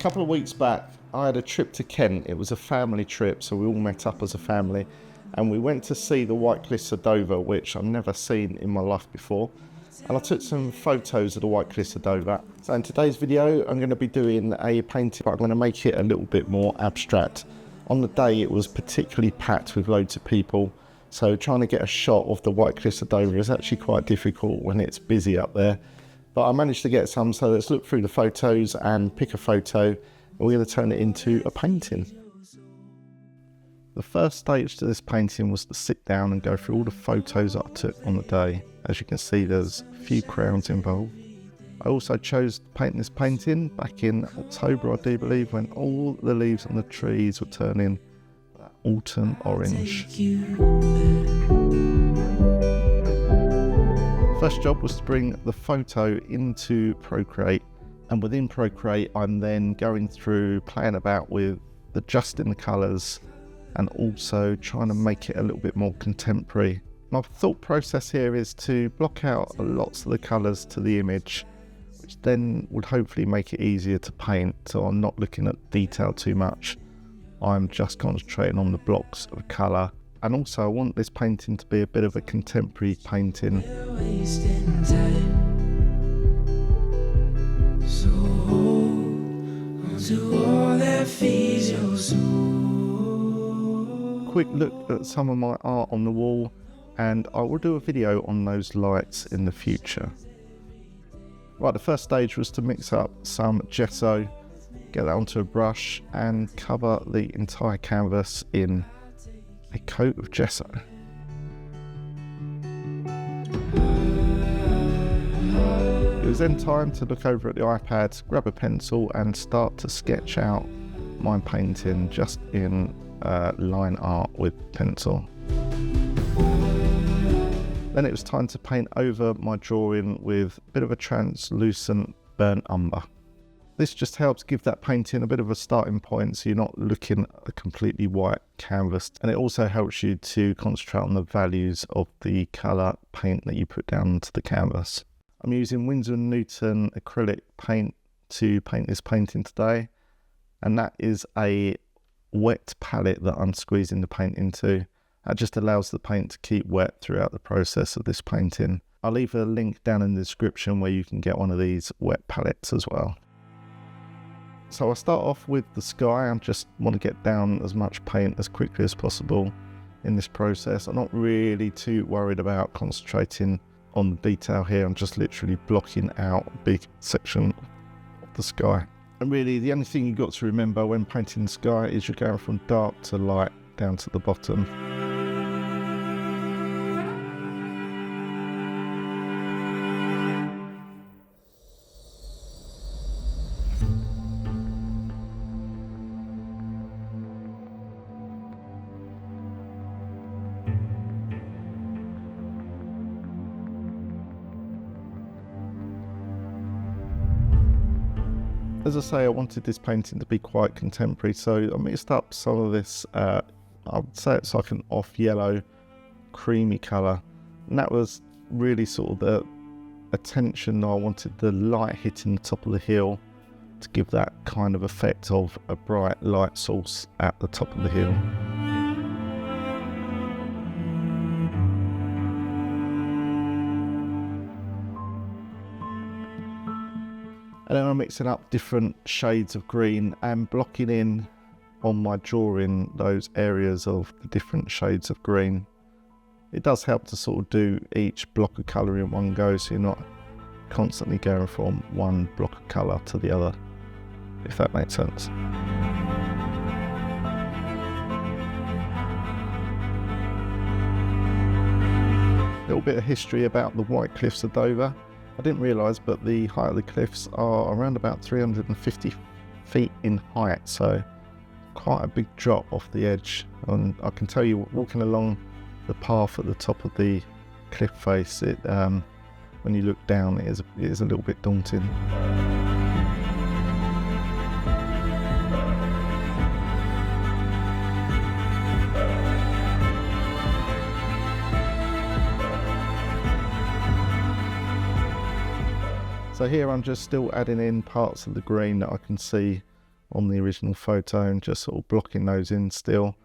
couple of weeks back, I had a trip to Kent. It was a family trip, so we all met up as a family, and we went to see the White Cliffs of Dover, which I've never seen in my life before. And I took some photos of the White Cliffs of Dover. So in today's video, I'm going to be doing a painting, but I'm going to make it a little bit more abstract. On the day, it was particularly packed with loads of people, so trying to get a shot of the White Cliffs of Dover is actually quite difficult when it's busy up there. But I managed to get some, so let's look through the photos and pick a photo, and we're going to turn it into a painting. The first stage to this painting was to sit down and go through all the photos that I took on the day. As you can see, there's a few crowns involved. I also chose to paint this painting back in October, I do believe, when all the leaves on the trees were turning that autumn orange. First job was to bring the photo into Procreate, and within Procreate I'm then going through, playing about with adjusting the colours and also trying to make it a little bit more contemporary. My thought process here is to block out lots of the colours to the image, which then would hopefully make it easier to paint, so I'm not looking at detail too much. I'm just concentrating on the blocks of colour. And also I want this painting to be a bit of a contemporary painting. Quick look at some of my art on the wall, and I will do a video on those lights in the future. Right, the first stage was to mix up some gesso, get that onto a brush and cover the entire canvas in a coat of gesso. It was then time to look over at the iPad, grab a pencil and start to sketch out my painting just in line art with pencil. Then it was time to paint over my drawing with a bit of a translucent burnt umber. This just helps give that painting a bit of a starting point, so you're not looking at a completely white canvas, and it also helps you to concentrate on the values of the colour paint that you put down to the canvas. I'm using Winsor & Newton acrylic paint to paint this painting today, and that is a wet palette that I'm squeezing the paint into. That just allows the paint to keep wet throughout the process of this painting. I'll leave a link down in the description where you can get one of these wet palettes as well. So I start off with the sky. I just want to get down as much paint as quickly as possible in this process. I'm not really too worried about concentrating on the detail here. I'm just literally blocking out a big section of the sky. And really the only thing you've got to remember when painting the sky is you're going from dark to light down to the bottom. As I say, I wanted this painting to be quite contemporary, so I mixed up some of this, I would say it's like an off yellow, creamy colour, and that was really sort of the attention I wanted the light hitting the top of the hill to give that kind of effect of a bright light source at the top of the hill. And then I'm mixing up different shades of green and blocking in on my drawing those areas of the different shades of green. It does help to sort of do each block of colour in one go, so you're not constantly going from one block of colour to the other, if that makes sense. A little bit of history about the White Cliffs of Dover. I didn't realise, but the height of the cliffs are around about 350 feet in height, so quite a big drop off the edge. And I can tell you, walking along the path at the top of the cliff face, when you look down, it is a little bit daunting. So here I'm just still adding in parts of the green that I can see on the original photo and just sort of blocking those in still.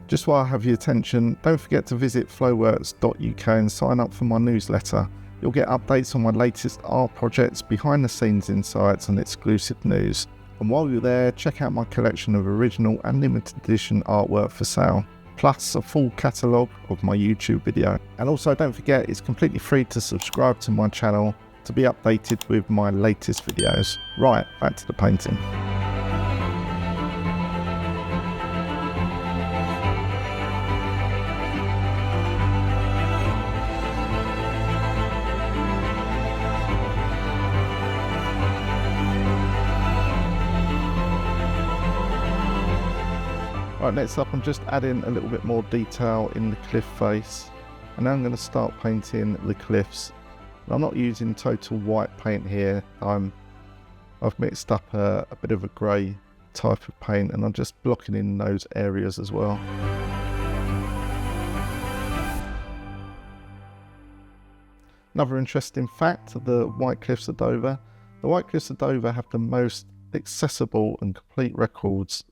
Just while I have your attention, don't forget to visit flowworks.uk and sign up for my newsletter. You'll get updates on my latest art projects, behind the scenes insights and exclusive news. And while you're there, check out my collection of original and limited edition artwork for sale, plus a full catalogue of my YouTube video. And also don't forget, it's completely free to subscribe to my channel to be updated with my latest videos. Right, back to the painting. Right, next up I'm just adding a little bit more detail in the cliff face, and now I'm going to start painting the cliffs. And I'm not using total white paint here. I've mixed up a bit of a grey type of paint, and I'm just blocking in those areas as well. Another interesting fact of the White Cliffs of Dover: the White Cliffs of Dover have the most accessible and complete records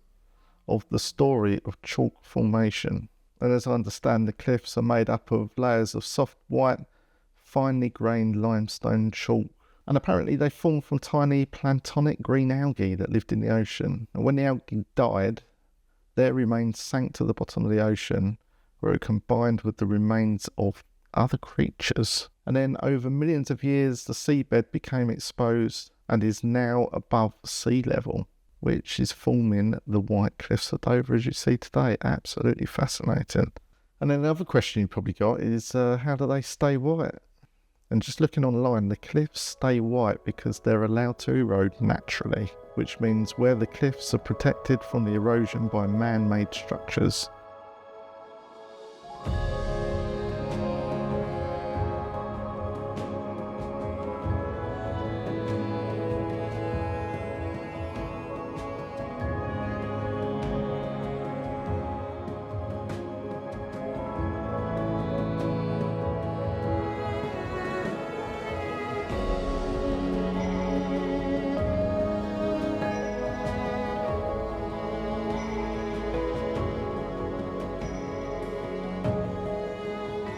of the story of chalk formation. And as I understand, the cliffs are made up of layers of soft white, finely grained limestone chalk. And apparently they formed from tiny planktonic green algae that lived in the ocean. And when the algae died, their remains sank to the bottom of the ocean, where it combined with the remains of other creatures. And then over millions of years, the seabed became exposed and is now above sea level, which is forming the White Cliffs of Dover as you see today. Absolutely fascinating. And then the other question you probably got is, how do they stay white? And just looking online, the cliffs stay white because they're allowed to erode naturally, which means where the cliffs are protected from the erosion by man-made structures.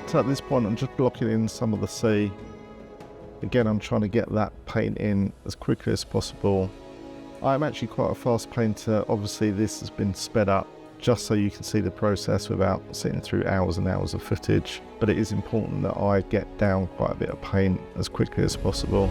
So at this point I'm just blocking in some of the sea. Again, I'm trying to get that paint in as quickly as possible. I'm actually quite a fast painter. Obviously this has been sped up just so you can see the process without sitting through hours and hours of footage. But it is important that I get down quite a bit of paint as quickly as possible.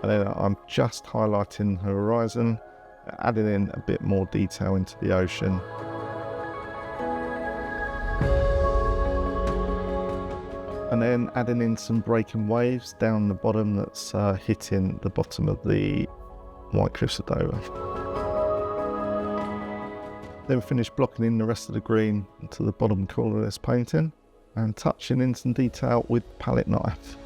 And then I'm just highlighting the horizon, adding in a bit more detail into the ocean. And then adding in some breaking waves down the bottom that's hitting the bottom of the White Cliffs of Dover. Then finish blocking in the rest of the green to the bottom corner of this painting and touching in some detail with the palette knife.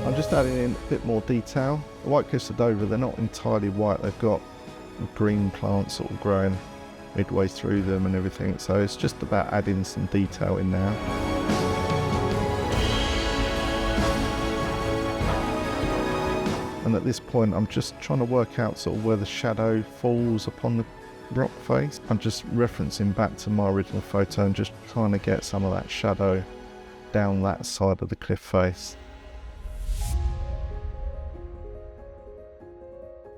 I'm just adding in a bit more detail. The White Cliffs of Dover, they're not entirely white, they've got green plants sort of growing midway through them and everything, so it's just about adding some detail in now. And at this point I'm just trying to work out sort of where the shadow falls upon the rock face. I'm just referencing back to my original photo and just trying to get some of that shadow down that side of the cliff face.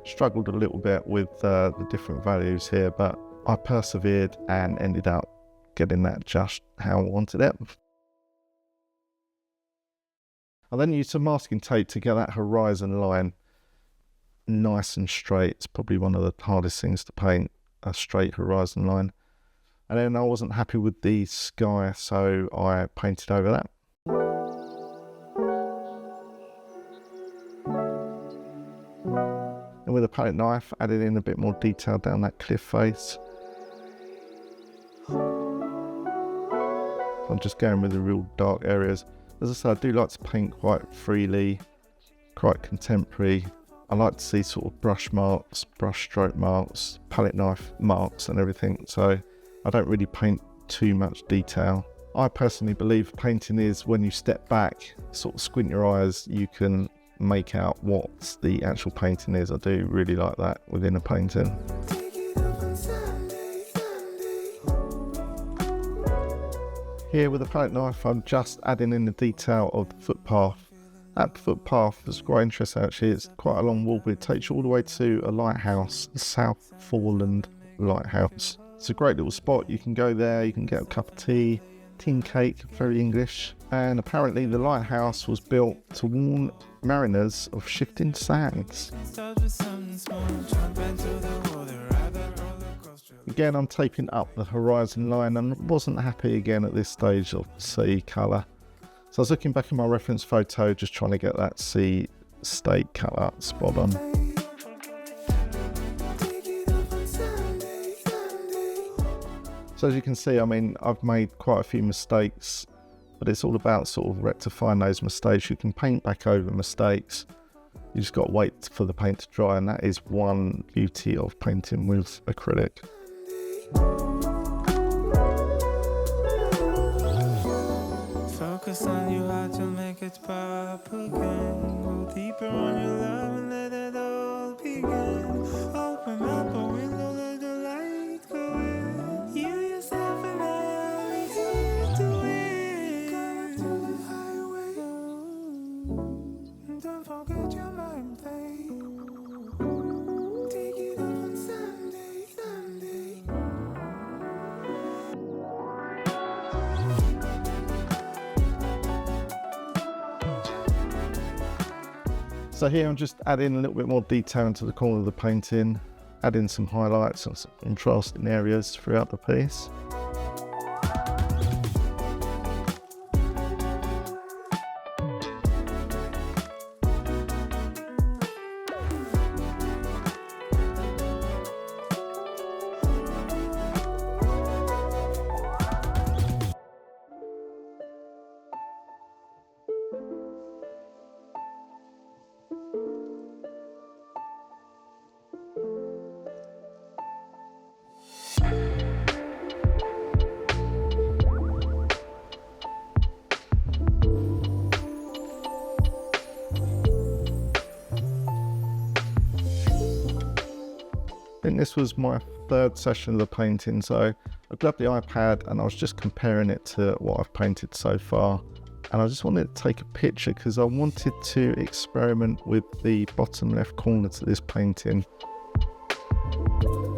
Just struggled a little bit with the different values here, but I persevered and ended up getting that just how I wanted it. I then used some masking tape to get that horizon line nice and straight. It's probably one of the hardest things to paint, a straight horizon line. And then I wasn't happy with the sky, so I painted over that. And with a palette knife, added in a bit more detail down that cliff face. I'm just going with the real dark areas. As I said, I do like to paint quite freely, quite contemporary. I like to see sort of brush marks, brush stroke marks, palette knife marks and everything. So I don't really paint too much detail. I personally believe painting is when you step back, sort of squint your eyes, you can make out what the actual painting is. I do really like that within a painting. Here with the palette knife, I'm just adding in the detail of the footpath. That footpath is quite interesting actually. It's quite a long wall, but it takes you all the way to a lighthouse, the South Foreland Lighthouse. It's a great little spot. You can go there, you can get a cup of tea, tin cake, very English. And apparently the lighthouse was built to warn mariners of shifting sands. Again, I'm taping up the horizon line and wasn't happy again at this stage of the sea colour. So I was looking back at my reference photo, just trying to get that sea state colour spot on. So as you can see, I mean, I've made quite a few mistakes, but it's all about sort of rectifying those mistakes. You can paint back over mistakes. You just got to wait for the paint to dry, and that is one beauty of painting with acrylic. Focus on you, how to make it pop again. Go deeper on your love and let it all begin. Open up a window, let the light go in. You yourself and I need to win. Come to the highway. Don't forget your mind play. Take it up on Sunday, Sunday. So here I'm just adding a little bit more detail into the corner of the painting, adding some highlights and some contrasting areas throughout the piece. I think this was my third session of the painting, so I grabbed the iPad and I was just comparing it to what I've painted so far, and I just wanted to take a picture because I wanted to experiment with the bottom left corner to this painting.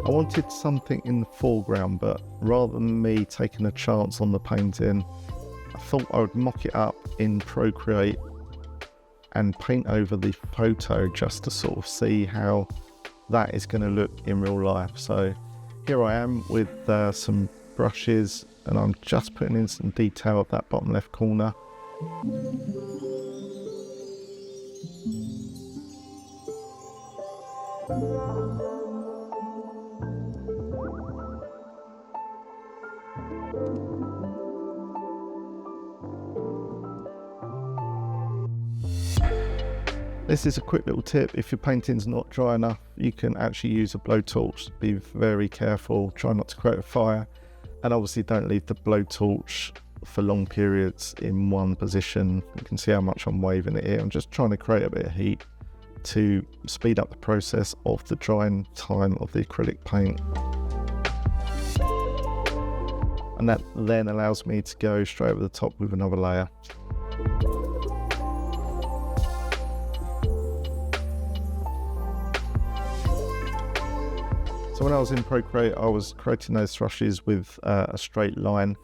I wanted something in the foreground, but rather than me taking a chance on the painting, I thought I would mock it up in Procreate and paint over the photo just to sort of see how that is going to look in real life. So here I am with some brushes, and I'm just putting in some detail of that bottom left corner. This is a quick little tip. If your painting's not dry enough, you can actually use a blowtorch. Be very careful, try not to create a fire, and obviously don't leave the blowtorch for long periods in one position. You can see how much I'm waving it here. I'm just trying to create a bit of heat to speed up the process of the drying time of the acrylic paint. And that then allows me to go straight over the top with another layer. So when I was in Procreate, I was creating those thrushes with a straight line.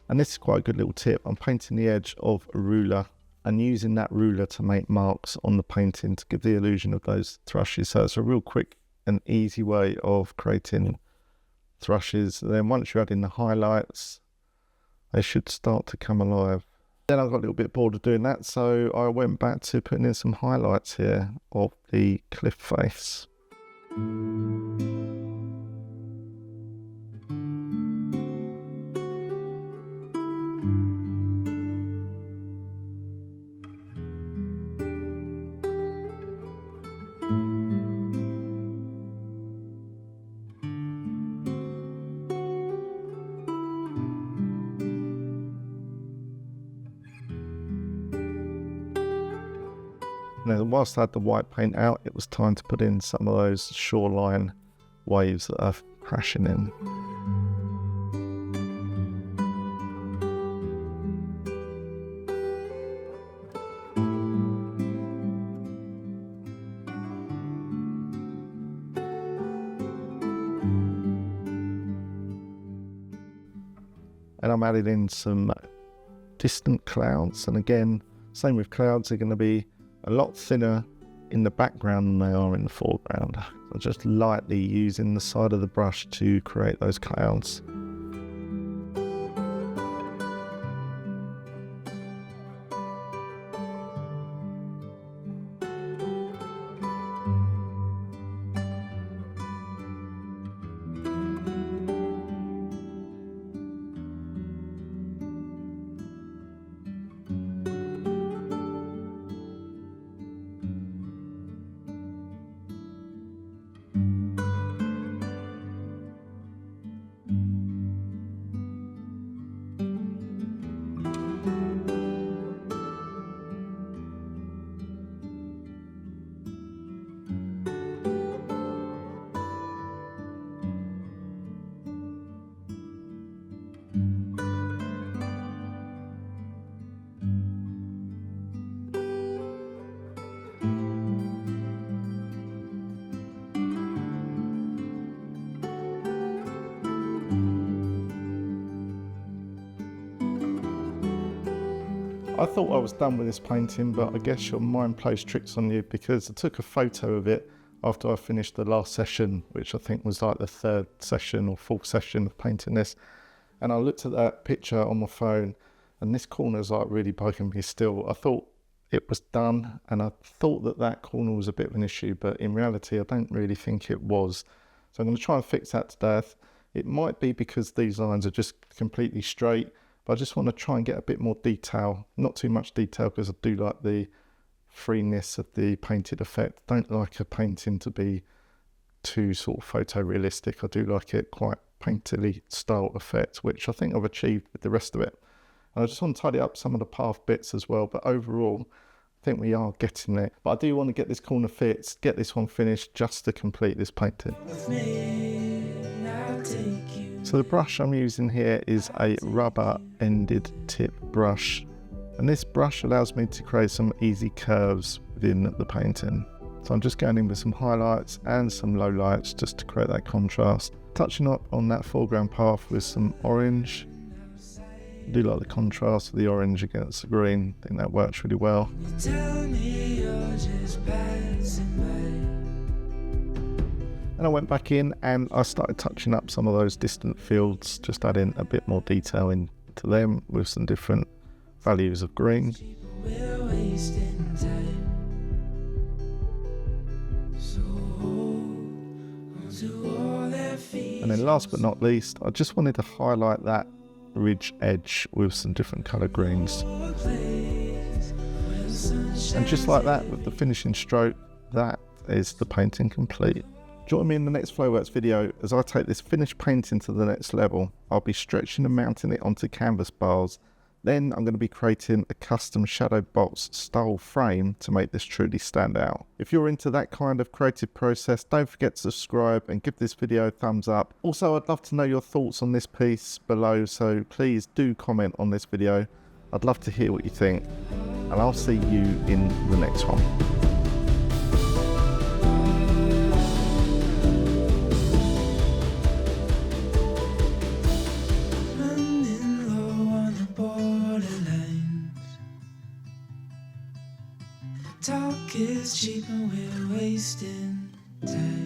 And this is quite a good little tip. I'm painting the edge of a ruler and using that ruler to make marks on the painting to give the illusion of those thrushes. So it's a real quick and easy way of creating thrushes. Then once you add in the highlights, they should start to come alive. Then I got a little bit bored of doing that, so I went back to putting in some highlights here of the cliff face. Now, whilst I had the white paint out, it was time to put in some of those shoreline waves that are crashing in. And I'm adding in some distant clouds, and again, same with clouds, they're going to be a lot thinner in the background than they are in the foreground. So just lightly using the side of the brush to create those clouds. I thought I was done with this painting, but I guess your mind plays tricks on you, because I took a photo of it after I finished the last session, which I think was like the third session or fourth session of painting this. And I looked at that picture on my phone, and this corner's like really bugging me still. I thought it was done, and I thought that that corner was a bit of an issue, but in reality, I don't really think it was. So I'm going to try and fix that to death. It might be because these lines are just completely straight, but I just want to try and get a bit more detail. Not too much detail, because I do like the freeness of the painted effect. I don't like a painting to be too sort of photorealistic. I do like it quite painterly style effect, which I think I've achieved with the rest of it. And I just want to tidy up some of the path bits as well, but overall I think we are getting it. But I do want to get this corner fixed, get this one finished just to complete this painting. So the brush I'm using here is a rubber ended tip brush, and this brush allows me to create some easy curves within the painting. So I'm just going in with some highlights and some lowlights just to create that contrast. Touching up on that foreground path with some orange. I do like the contrast of the orange against the green. I think that works really well. And I went back in and I started touching up some of those distant fields, just adding a bit more detail into them with some different values of green. And then last but not least, I just wanted to highlight that ridge edge with some different colour greens. And just like that, with the finishing stroke, that is the painting complete. Join me in the next Flowworks video as I take this finished painting to the next level. I'll be stretching and mounting it onto canvas bars. Then I'm going to be creating a custom shadow box style frame to make this truly stand out. If you're into that kind of creative process, don't forget to subscribe and give this video a thumbs up. Also, I'd love to know your thoughts on this piece below, so please do comment on this video. I'd love to hear what you think, and I'll see you in the next one. Talk is cheap and we're wasting time.